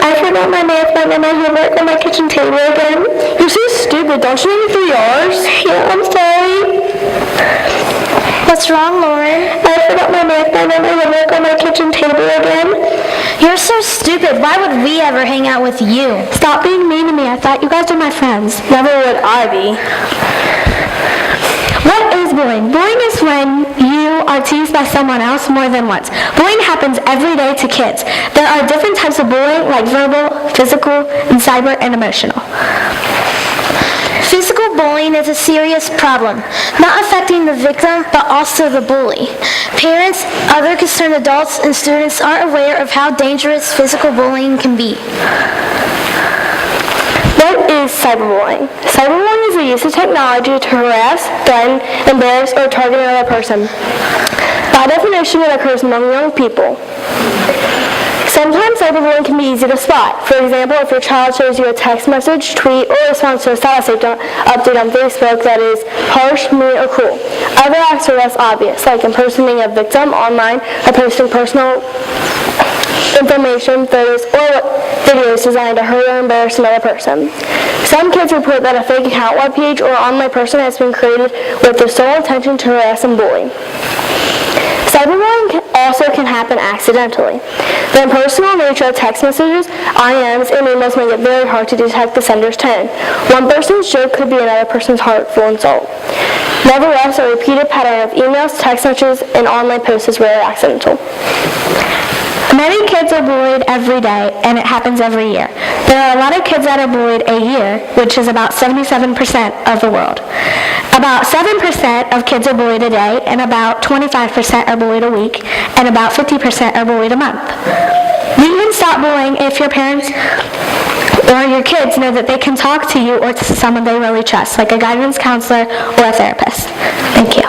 I forgot my math button and my homework on my kitchen table again. You're so stupid. Don't you know the 3 R's? Yeah, I'm sorry. What's wrong, Lauren? I forgot my math button and my homework on my kitchen table again. You're so stupid. Why would we ever hang out with you? Stop being mean to me. I thought you guys were my friends. Never would I be. What is bullying? Bullying is when you are teased by someone else more than once. Bullying happens every day to kids. There are different types of bullying, like verbal, physical, and cyber and emotional. Physical bullying is a serious problem, not affecting the victim, but also the bully. Parents, other concerned adults, and students aren't aware of how dangerous physical bullying can be. What is cyberbullying? Cyberbullying is the use of technology to harass, threaten, embarrass, or target another person. By definition, it occurs among young people. Sometimes cyberbullying can be easy to spot. For example, if your child shows you a text message, tweet, or responds to a status update on Facebook that is harsh, mean, or cruel. Other acts are less obvious, like impersonating a victim online or posting personal information, photos, or videos designed to hurt or embarrass another person. Some kids report that a fake account, web page, or online person has been created with the sole intention to harass and bully. Cyberbullying also can happen accidentally. The impersonal nature of text messages, IMs, and emails make it very hard to detect the sender's tone. One person's joke could be another person's hurtful insult. Nevertheless, a repeated pattern of emails, text messages, and online posts is rarely accidental. Many kids are bullied every day, and it happens every year. There are a lot of kids that are bullied a year, which is about 77% of the world. About 7% of kids are bullied a day, and about 25% are bullied a week, and about 50% are bullied a month. You can stop bullying if your parents or your kids know that they can talk to you or to someone they really trust, like a guidance counselor or a therapist. Thank you.